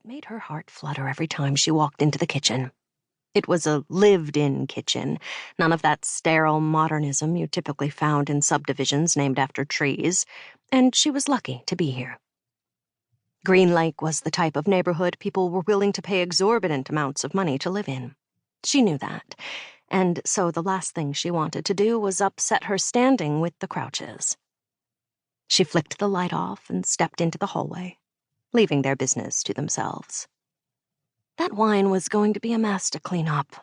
made her heart flutter every time she walked into the kitchen. It was a lived-in kitchen, none of that sterile modernism you typically found in subdivisions named after trees, and she was lucky to be here. Green Lake was the type of neighborhood people were willing to pay exorbitant amounts of money to live in. She knew that, and so the last thing she wanted to do was upset her standing with the Crouches. She flicked the light off and stepped into the hallway, leaving their business to themselves. That wine was going to be a mess to clean up.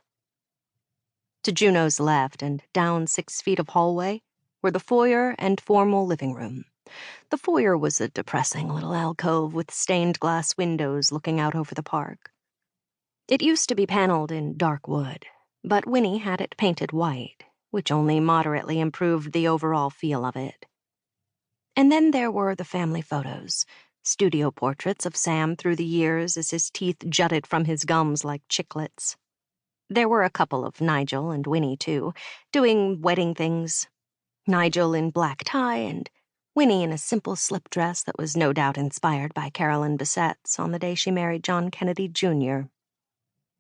To Juno's left and down 6 feet of hallway were the foyer and formal living room. The foyer was a depressing little alcove with stained glass windows looking out over the park. It used to be paneled in dark wood, but Winnie had it painted white, which only moderately improved the overall feel of it. And then there were the family photos, studio portraits of Sam through the years as his teeth jutted from his gums like chiclets. There were a couple of Nigel and Winnie, too, doing wedding things. Nigel in black tie and Winnie in a simple slip dress that was no doubt inspired by Carolyn Bessette's on the day she married John Kennedy Jr.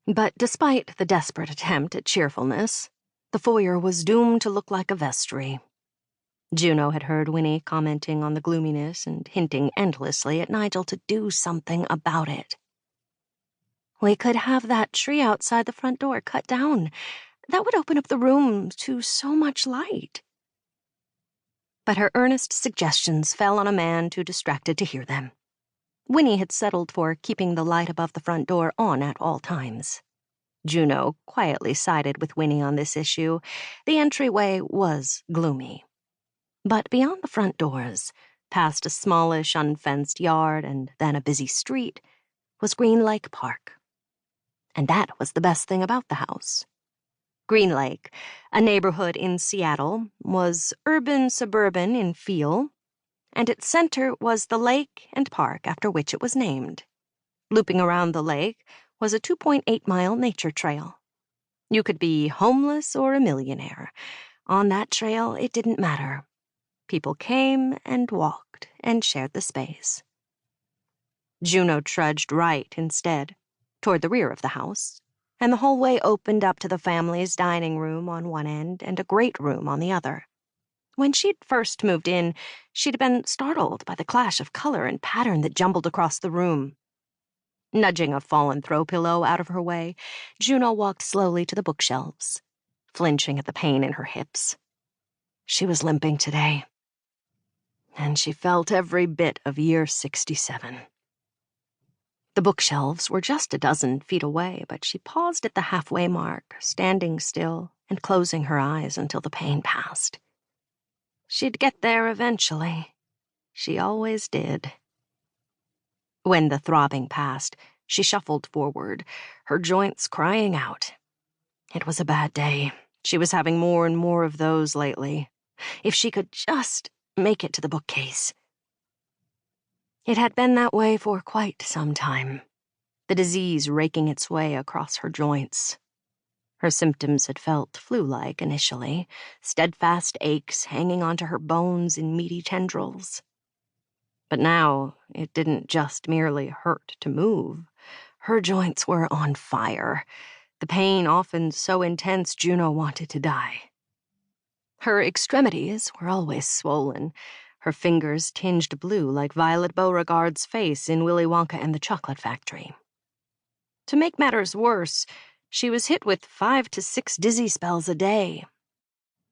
But despite the desperate attempt at cheerfulness, the foyer was doomed to look like a vestry. Juno had heard Winnie commenting on the gloominess and hinting endlessly at Nigel to do something about it. "We could have that tree outside the front door cut down. That would open up the room to so much light." But her earnest suggestions fell on a man too distracted to hear them. Winnie had settled for keeping the light above the front door on at all times. Juno quietly sided with Winnie on this issue. The entryway was gloomy. But beyond the front doors, past a smallish, unfenced yard and then a busy street, was Green Lake Park. And that was the best thing about the house. Green Lake, a neighborhood in Seattle, was urban-suburban in feel, and its center was the lake and park after which it was named. Looping around the lake was a 2.8-mile nature trail. You could be homeless or a millionaire. On that trail, it didn't matter. People came and walked and shared the space. Juno trudged right instead, toward the rear of the house, and the hallway opened up to the family's dining room on one end and a great room on the other. When she'd first moved in, she'd been startled by the clash of color and pattern that jumbled across the room. Nudging a fallen throw pillow out of her way, Juno walked slowly to the bookshelves, flinching at the pain in her hips. She was limping today, and she felt every bit of year 67. The bookshelves were just a dozen feet away, but she paused at the halfway mark, standing still and closing her eyes until the pain passed. She'd get there eventually. She always did. When the throbbing passed, she shuffled forward, her joints crying out. It was a bad day. She was having more and more of those lately. If she could just make it to the bookcase. It had been that way for quite some time, the disease raking its way across her joints. Her symptoms had felt flu-like initially, steadfast aches hanging onto her bones in meaty tendrils. But now it didn't just merely hurt to move. Her joints were on fire, the pain often so intense Juno wanted to die. Her extremities were always swollen, her fingers tinged blue like Violet Beauregard's face in Willy Wonka and the Chocolate Factory. To make matters worse, she was hit with 5 to 6 dizzy spells a day.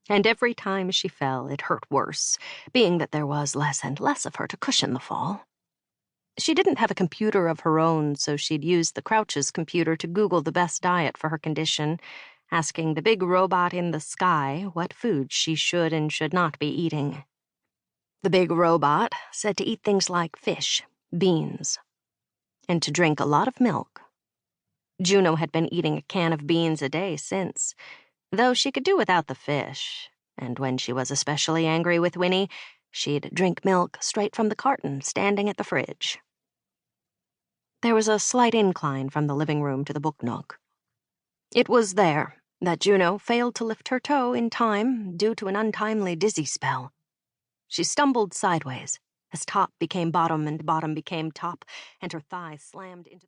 And every time she fell, it hurt worse, being that there was less and less of her to cushion the fall. She didn't have a computer of her own, so she'd used the Crouch's computer to Google the best diet for her condition, asking the big robot in the sky what foods she should and should not be eating. The big robot said to eat things like fish, beans, and to drink a lot of milk. Juno had been eating a can of beans a day since, though she could do without the fish, and when she was especially angry with Winnie, she'd drink milk straight from the carton standing at the fridge. There was a slight incline from the living room to the book nook. It was there that Juno failed to lift her toe in time due to an untimely dizzy spell. She stumbled sideways as top became bottom and bottom became top, and her thigh slammed into